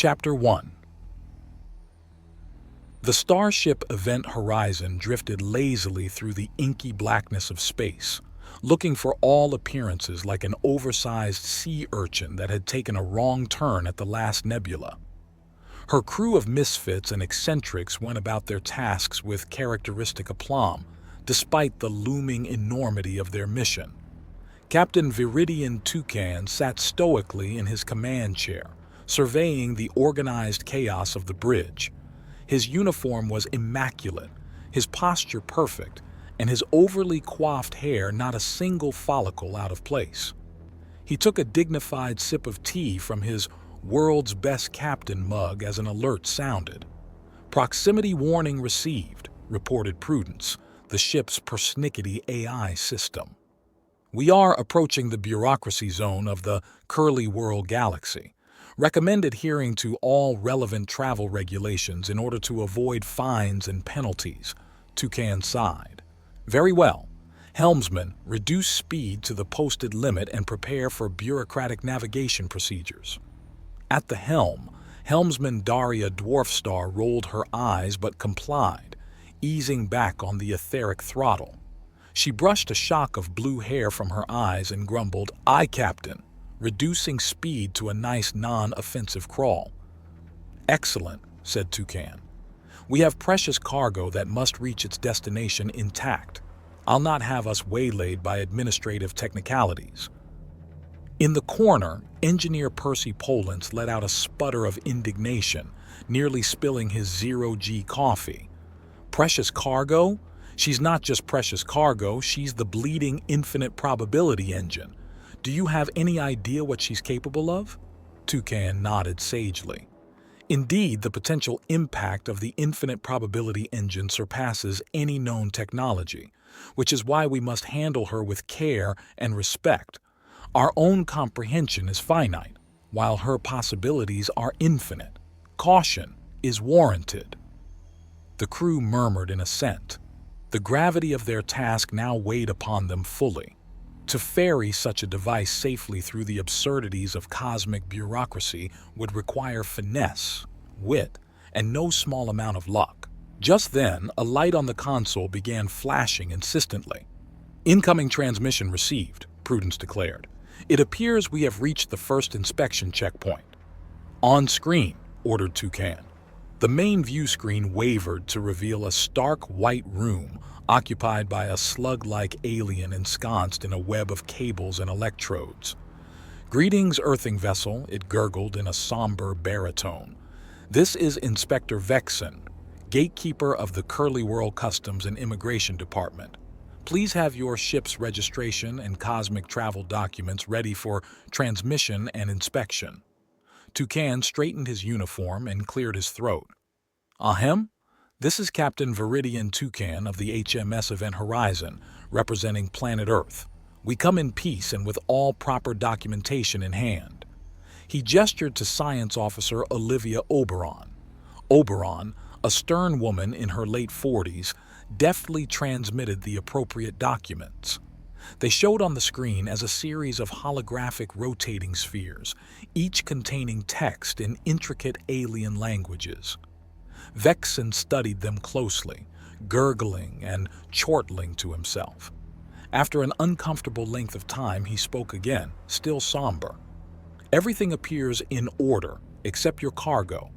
Chapter 1. The starship Event Horizon drifted lazily through the inky blackness of space, looking for all appearances like an oversized sea urchin that had taken a wrong turn at the last nebula. Her crew of misfits and eccentrics went about their tasks with characteristic aplomb, despite the looming enormity of their mission. Captain Viridian Toucan sat stoically in his command chair, surveying the organized chaos of the bridge. His uniform was immaculate, his posture perfect, and his overly coiffed hair not a single follicle out of place. He took a dignified sip of tea from his world's best captain mug as an alert sounded. Proximity warning received, reported Prudence, the ship's persnickety AI system. We are approaching the bureaucracy zone of the Curly Whirl galaxy. Recommend adhering to all relevant travel regulations in order to avoid fines and penalties, Toucan sighed. Very well. Helmsman, reduce speed to the posted limit and prepare for bureaucratic navigation procedures. At the helm, Helmsman Daria Dwarfstar rolled her eyes but complied, easing back on the etheric throttle. She brushed a shock of blue hair from her eyes and grumbled, "Aye, Captain," reducing speed to a nice non-offensive crawl. "Excellent," said Toucan. "We have precious cargo that must reach its destination intact. I'll not have us waylaid by administrative technicalities." In the corner, Engineer Percy Polence let out a sputter of indignation, nearly spilling his zero-G coffee. "Precious cargo? She's not just precious cargo, she's the bleeding infinite probability engine. Do you have any idea what she's capable of?" Toucan nodded sagely. "Indeed, the potential impact of the infinite probability engine surpasses any known technology, which is why we must handle her with care and respect. Our own comprehension is finite, while her possibilities are infinite. Caution is warranted." The crew murmured in assent. The gravity of their task now weighed upon them fully. To ferry such a device safely through the absurdities of cosmic bureaucracy would require finesse, wit, and no small amount of luck. Just then, a light on the console began flashing insistently. "Incoming transmission received," Prudence declared. "It appears we have reached the first inspection checkpoint." "On screen," ordered Toucan. The main view screen wavered to reveal a stark white room occupied by a slug-like alien ensconced in a web of cables and electrodes. "Greetings, earthing vessel," it gurgled in a somber baritone. "This is Inspector Vexen, gatekeeper of the Curly Whirl Customs and Immigration Department. Please have your ship's registration and cosmic travel documents ready for transmission and inspection." Toucan straightened his uniform and cleared his throat. "Ahem? This is Captain Viridian Toucan of the HMS Event Horizon, representing planet Earth. We come in peace and with all proper documentation in hand." He gestured to Science Officer Olivia Oberon. Oberon, a stern woman in her late 40s, deftly transmitted the appropriate documents. They showed on the screen as a series of holographic rotating spheres, each containing text in intricate alien languages. Vexen studied them closely, gurgling and chortling to himself. After an uncomfortable length of time, he spoke again, still somber. "Everything appears in order, except your cargo.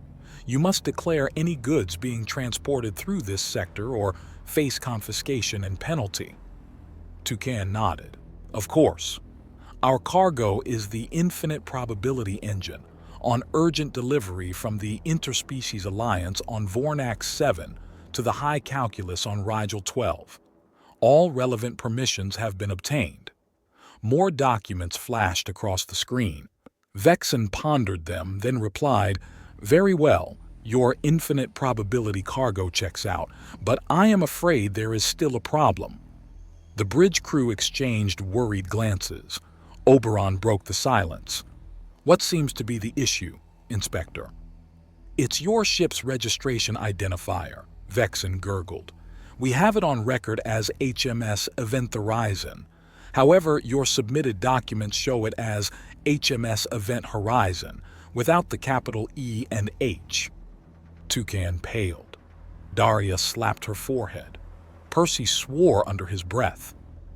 You must declare any goods being transported through this sector or face confiscation and penalty." Toucan nodded. "Of course. Our cargo is the infinite probability engine, on urgent delivery from the Interspecies Alliance on Vornax 7 to the High Calculus on Rigel 12. All relevant permissions have been obtained." More documents flashed across the screen. Vexen pondered them, then replied, "Very well, your infinite probability cargo checks out, but I am afraid there is still a problem." The bridge crew exchanged worried glances. Oberon broke the silence. "What seems to be the issue, Inspector?" "It's your ship's registration identifier," Vexen gurgled. "We have it on record as HMS Event Horizon. However, your submitted documents show it as HMS Event Horizon, without the capital E and H. Toucan paled. Daria slapped her forehead. Percy swore under his breath.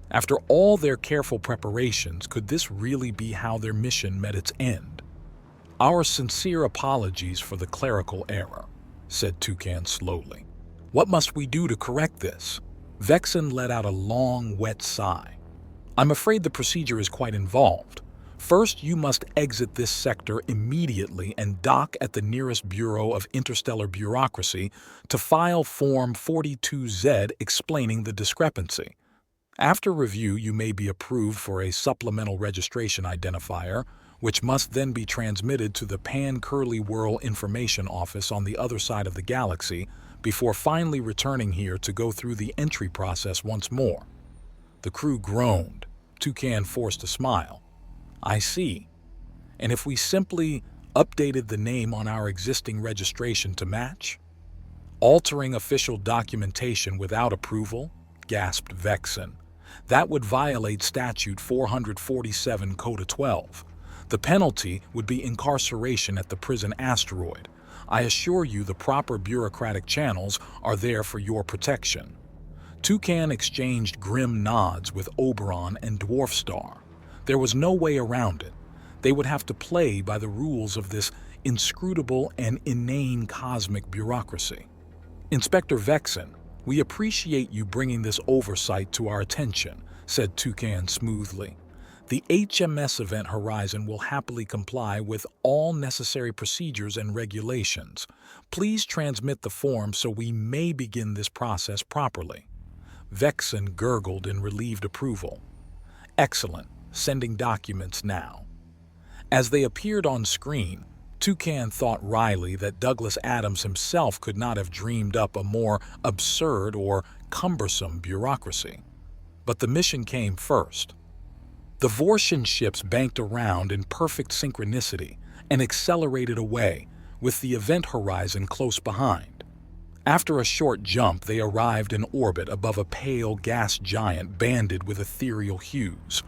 After all their careful preparations, could this really be how their mission met its end? "Our sincere apologies for the clerical error," said Toucan slowly. "What must we do to correct this?" Vexen let out a long, wet sigh. "I'm afraid the procedure is quite involved. First, you must exit this sector immediately and dock at the nearest Bureau of Interstellar Bureaucracy to file Form 42Z explaining the discrepancy. After review, you may be approved for a supplemental registration identifier, which must then be transmitted to the Pan-Curly-Whirl Information Office on the other side of the galaxy before finally returning here to go through the entry process once more." The crew groaned. Toucan forced a smile. "I see. And if we simply updated the name on our existing registration to match?" "Altering official documentation without approval?" gasped Vexen. "That would violate Statute 447 Coda 12. The penalty would be incarceration at the prison asteroid. I assure you the proper bureaucratic channels are there for your protection." Toucan exchanged grim nods with Oberon and Dwarfstar. There was no way around it. They would have to play by the rules of this inscrutable and inane cosmic bureaucracy. "Inspector Vexen, we appreciate you bringing this oversight to our attention," said Toucan smoothly. "The HMS Event Horizon will happily comply with all necessary procedures and regulations. Please transmit the form so we may begin this process properly." Vexen gurgled in relieved approval. "Excellent. Sending documents now." As they appeared on screen, Toucan thought wryly that Douglas Adams himself could not have dreamed up a more absurd or cumbersome bureaucracy. But the mission came first. The Vortian ships banked around in perfect synchronicity and accelerated away, with the event horizon close behind. After a short jump, they arrived in orbit above a pale gas giant banded with ethereal hues.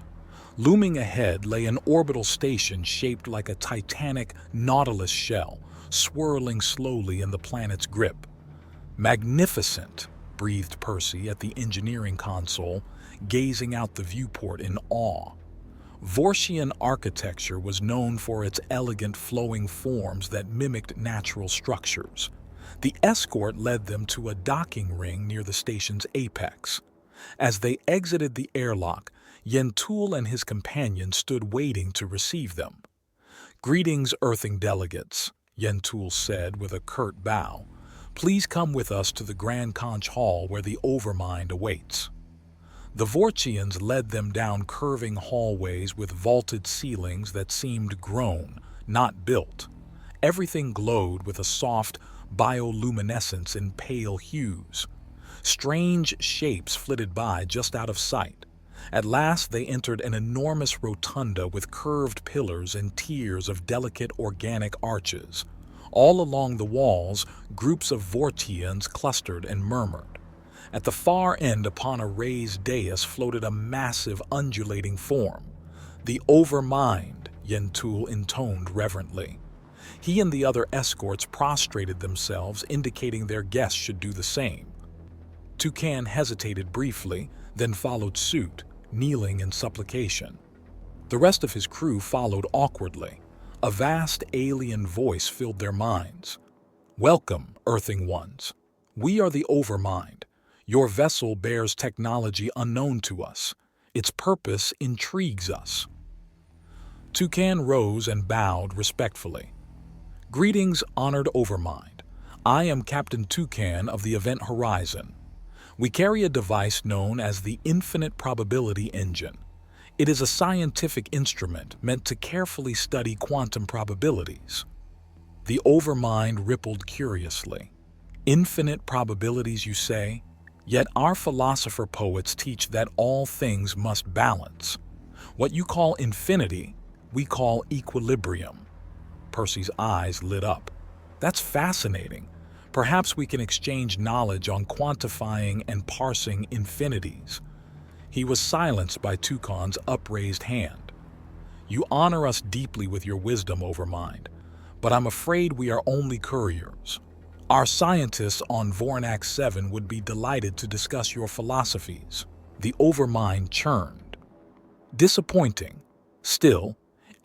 Looming ahead lay an orbital station shaped like a titanic nautilus shell, swirling slowly in the planet's grip. "Magnificent," breathed Percy at the engineering console, gazing out the viewport in awe. Vortian architecture was known for its elegant flowing forms that mimicked natural structures. The escort led them to a docking ring near the station's apex. As they exited the airlock, Yentul and his companion stood waiting to receive them. "Greetings, Earthing delegates," Yentul said with a curt bow. "Please come with us to the Grand Conch Hall where the Overmind awaits." The Vortians led them down curving hallways with vaulted ceilings that seemed grown, not built. Everything glowed with a soft bioluminescence in pale hues. Strange shapes flitted by just out of sight. At last they entered an enormous rotunda with curved pillars and tiers of delicate organic arches. All along the walls, groups of Vortians clustered and murmured. At the far end, upon a raised dais, floated a massive undulating form. "The Overmind," Yentul intoned reverently. He and the other escorts prostrated themselves, indicating their guests should do the same. Toucan hesitated briefly, then followed suit, kneeling in supplication. The rest of his crew followed awkwardly. A vast alien voice filled their minds. "Welcome, Earthing ones. We are the Overmind. Your vessel bears technology unknown to us. Its purpose intrigues us." Toucan rose and bowed respectfully. "Greetings, honored Overmind. I am Captain Toucan of the Event Horizon. We carry a device known as the Infinite Probability Engine. It is a scientific instrument meant to carefully study quantum probabilities." The Overmind rippled curiously. "Infinite probabilities, you say? Yet our philosopher poets teach that all things must balance. What you call infinity, we call equilibrium." Percy's eyes lit up. "That's fascinating. Perhaps we can exchange knowledge on quantifying and parsing infinities." He was silenced by Toucan's upraised hand. "You honor us deeply with your wisdom, Overmind, but I'm afraid we are only couriers. Our scientists on Vornak 7 would be delighted to discuss your philosophies. The overmind churned. Disappointing. Still,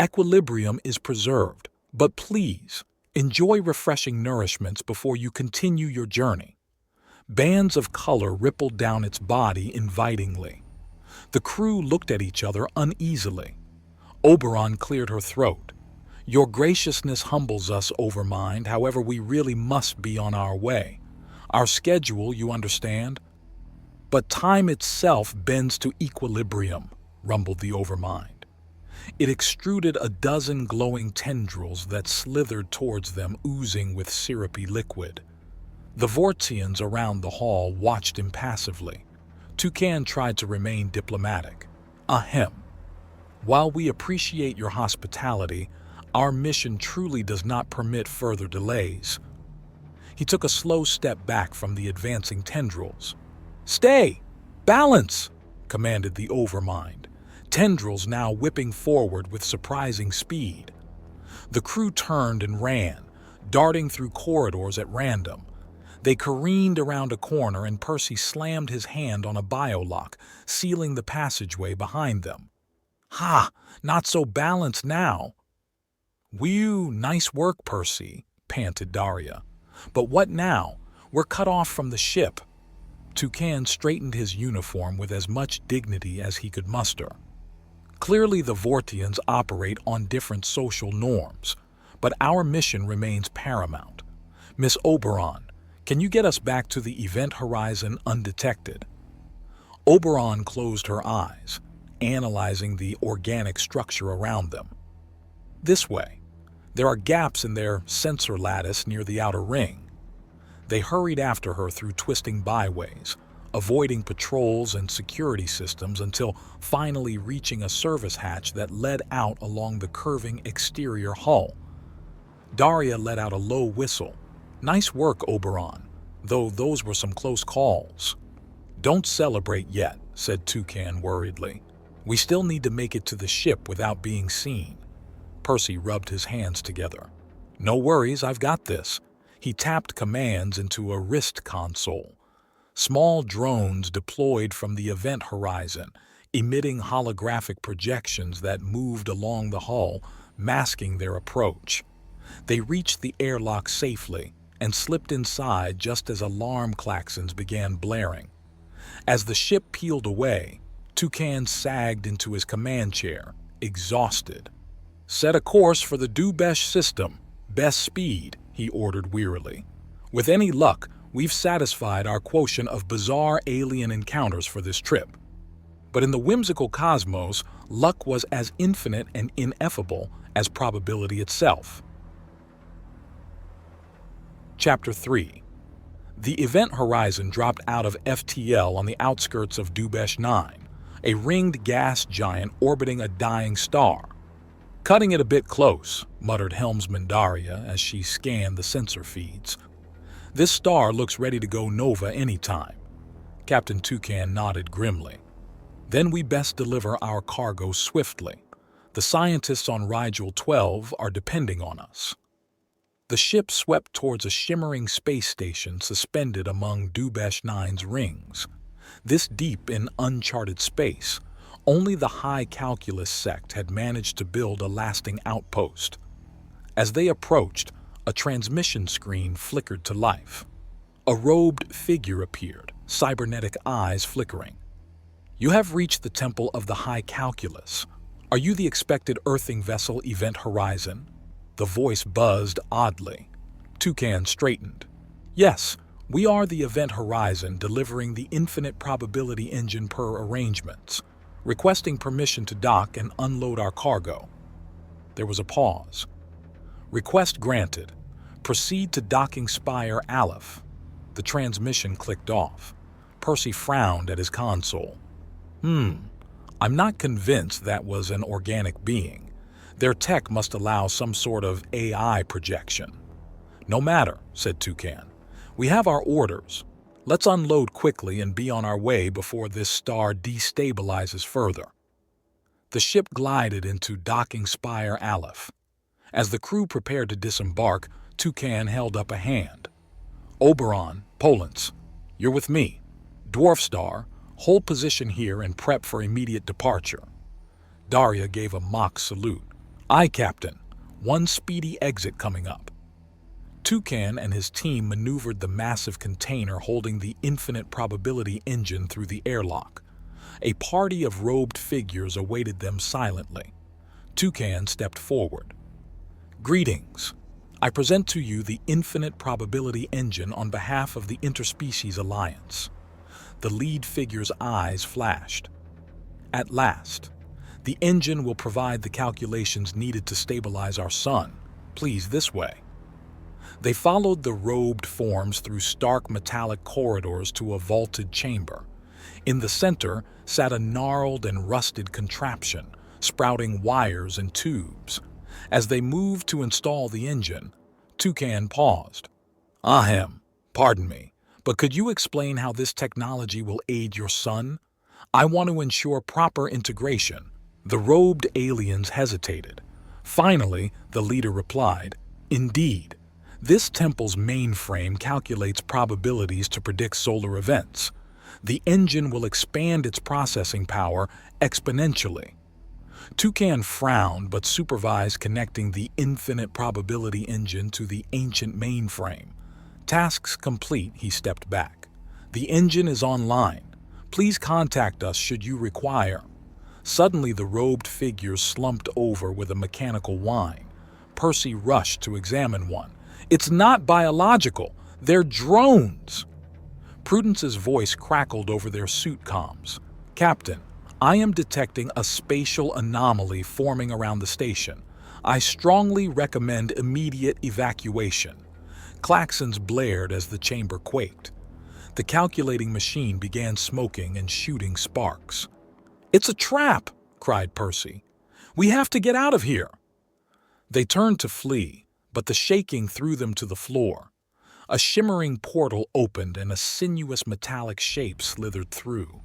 equilibrium is preserved, but please, enjoy refreshing nourishments before you continue your journey. Bands of color rippled down its body invitingly. The crew looked at each other uneasily. Oberon cleared her throat. Your graciousness humbles us, Overmind, however we really must be on our way. Our schedule, you understand? But time itself bends to equilibrium, rumbled the Overmind. It extruded a dozen glowing tendrils that slithered towards them, oozing with syrupy liquid. The Vortians around the hall watched impassively. Toucan tried to remain diplomatic. Ahem. While we appreciate your hospitality, our mission truly does not permit further delays. He took a slow step back from the advancing tendrils. Stay! Balance! Commanded the Overmind, tendrils now whipping forward with surprising speed. The crew turned and ran, darting through corridors at random. They careened around a corner and Percy slammed his hand on a biolock, sealing the passageway behind them. Ha! Not so balanced now. Whew, nice work, Percy, panted Daria. But what now? We're cut off from the ship. Toucan straightened his uniform with as much dignity as he could muster. Clearly the Vortians operate on different social norms, but our mission remains paramount. Miss Oberon, can you get us back to the event horizon undetected? Oberon closed her eyes, analyzing the organic structure around them. This way. There are gaps in their sensor lattice near the outer ring. They hurried after her through twisting byways, avoiding patrols and security systems until finally reaching a service hatch that led out along the curving exterior hull. Daria let out a low whistle. Nice work, Oberon, though those were some close calls. Don't celebrate yet, said Toucan worriedly. We still need to make it to the ship without being seen. Percy rubbed his hands together. No worries, I've got this. He tapped commands into a wrist console. Small drones deployed from the event horizon, emitting holographic projections that moved along the hull, masking their approach. They reached the airlock safely and slipped inside just as alarm klaxons began blaring. As the ship peeled away, Toucan sagged into his command chair, exhausted. Set a course for the Dubesh system. Best speed, he ordered wearily. With any luck, we've satisfied our quotient of bizarre alien encounters for this trip. But in the whimsical cosmos, luck was as infinite and ineffable as probability itself. Chapter 3. The event horizon dropped out of FTL on the outskirts of Dubesh 9, a ringed gas giant orbiting a dying star. Cutting it a bit close, muttered helmsman Daria as she scanned the sensor feeds. This star looks ready to go nova anytime. Captain Toucan nodded grimly. Then we best deliver our cargo swiftly. The scientists on Rigel 12 are depending on us. The ship swept towards a shimmering space station suspended among Dubesh 9's rings. This deep in uncharted space, only the high calculus sect had managed to build a lasting outpost. As they approached, a transmission screen flickered to life. A robed figure appeared, cybernetic eyes flickering. You have reached the Temple of the High Calculus. Are you the expected earthing vessel Event Horizon? The voice buzzed oddly. Toucan straightened. Yes, we are the Event Horizon delivering the infinite probability engine per arrangements, requesting permission to dock and unload our cargo. There was a pause. Request granted. Proceed to docking spire Aleph. The transmission clicked off. Percy frowned at his console. I'm not convinced that was an organic being. Their tech must allow some sort of AI projection. No matter, said Toucan. We have our orders. Let's unload quickly and be on our way before this star destabilizes further. The ship glided into docking spire Aleph. As the crew prepared to disembark, Toucan held up a hand. "Oberon, Polens, you're with me. Dwarf Star, hold position here and prep for immediate departure." Daria gave a mock salute. "Aye, Captain. One speedy exit coming up." Toucan and his team maneuvered the massive container holding the infinite probability engine through the airlock. A party of robed figures awaited them silently. Toucan stepped forward. "Greetings. I present to you the infinite probability engine on behalf of the Interspecies Alliance." The lead figure's eyes flashed. "At last. The engine will provide the calculations needed to stabilize our sun. Please, this way." They followed the robed forms through stark metallic corridors to a vaulted chamber. In the center sat a gnarled and rusted contraption, sprouting wires and tubes. As they moved to install the engine, Toucan paused. "Ahem, pardon me, but could you explain how this technology will aid your sun? I want to ensure proper integration." The robed aliens hesitated. Finally, the leader replied, "Indeed. This temple's mainframe calculates probabilities to predict solar events. The engine will expand its processing power exponentially." Toucan frowned but supervised connecting the infinite probability engine to the ancient mainframe. Tasks complete, he stepped back. "The engine is online. Please contact us should you require." Suddenly the robed figures slumped over with a mechanical whine. Percy rushed to examine one. "It's not biological. They're drones." Prudence's voice crackled over their suit comms. "Captain, I am detecting a spatial anomaly forming around the station. I strongly recommend immediate evacuation." Klaxons blared as the chamber quaked. The calculating machine began smoking and shooting sparks. "It's a trap!" cried Percy. "We have to get out of here!" They turned to flee, but the shaking threw them to the floor. A shimmering portal opened and a sinuous metallic shape slithered through.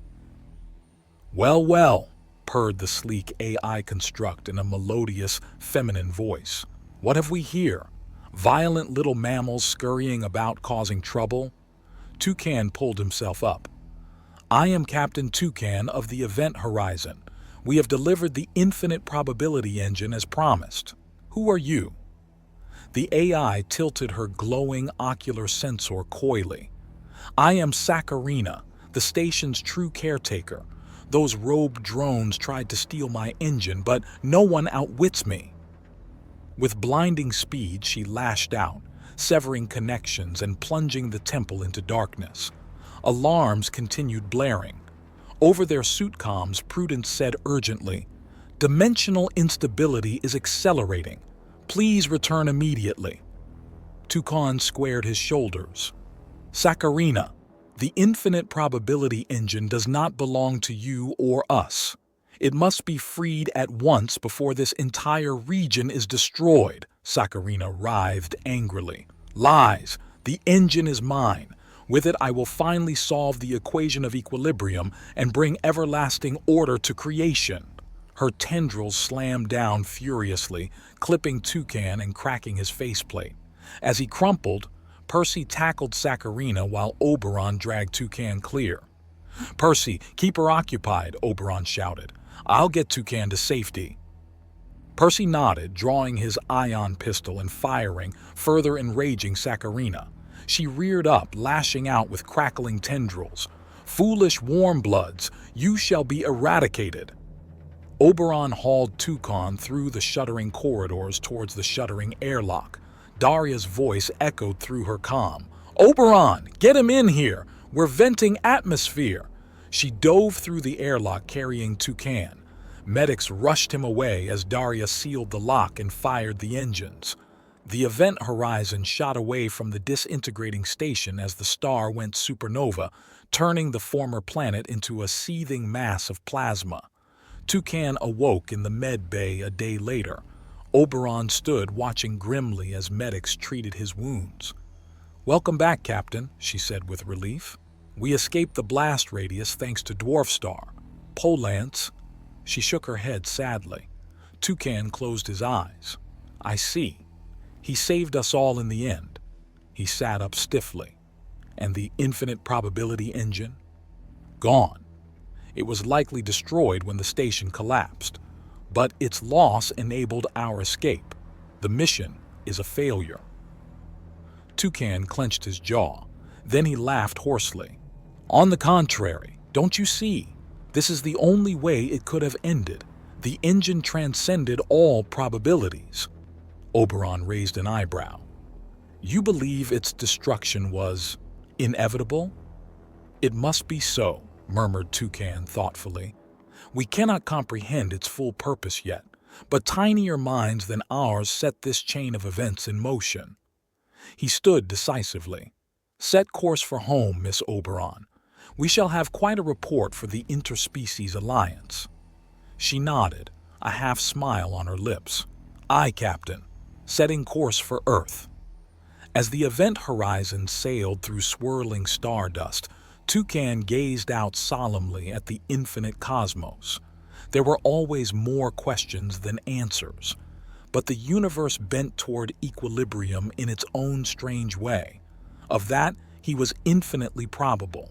"Well, well," purred the sleek AI construct in a melodious, feminine voice. "What have we here? Violent little mammals scurrying about causing trouble?" Toucan pulled himself up. "I am Captain Toucan of the Event Horizon. We have delivered the infinite probability engine as promised. Who are you?" The AI tilted her glowing ocular sensor coyly. "I am Saccharina, the station's true caretaker. Those robed drones tried to steal my engine, but no one outwits me." With blinding speed, she lashed out, severing connections and plunging the temple into darkness. Alarms continued blaring. Over their suit comms, Prudence said urgently, "Dimensional instability is accelerating. Please return immediately." Toucan squared his shoulders. "Saccharina, the infinite probability engine does not belong to you or us. It must be freed at once before this entire region is destroyed," Saccharina writhed angrily. "Lies! The engine is mine. With it I will finally solve the equation of equilibrium and bring everlasting order to creation." Her tendrils slammed down furiously, clipping Toucan and cracking his faceplate. As he crumpled, Percy tackled Saccharina while Oberon dragged Toucan clear. "Percy, keep her occupied," Oberon shouted. "I'll get Toucan to safety." Percy nodded, drawing his ion pistol and firing, further enraging Saccharina. She reared up, lashing out with crackling tendrils. "Foolish warmbloods, you shall be eradicated." Oberon hauled Toucan through the shuddering corridors towards the shuddering airlock. Daria's voice echoed through her comm. "Oberon, get him in here! We're venting atmosphere!" She dove through the airlock carrying Toucan. Medics rushed him away as Daria sealed the lock and fired the engines. The Event Horizon shot away from the disintegrating station as the star went supernova, turning the former planet into a seething mass of plasma. Toucan awoke in the med bay a day later. Oberon stood watching grimly as medics treated his wounds. "Welcome back, Captain," she said with relief. "We escaped the blast radius thanks to Dwarf Star. Polance." She shook her head sadly. Toucan closed his eyes. I see. He saved us all in the end. He sat up stiffly. And the infinite probability engine? Gone. It was likely destroyed when the station collapsed. But its loss enabled our escape. The mission is a failure. Toucan clenched his jaw. Then he laughed hoarsely. On the contrary, don't you see? This is the only way it could have ended. The engine transcended all probabilities. Oberon raised an eyebrow. You believe its destruction was inevitable? It must be so, murmured Toucan thoughtfully. We cannot comprehend its full purpose yet, but tinier minds than ours set this chain of events in motion. He stood decisively. Set course for home, Miss Oberon. We shall have quite a report for the Interspecies Alliance. She nodded, a half smile on her lips. Aye, Captain. Setting course for Earth. As the event horizon sailed through swirling stardust, Toucan gazed out solemnly at the infinite cosmos. There were always more questions than answers, but the universe bent toward equilibrium in its own strange way. Of that, he was infinitely probable.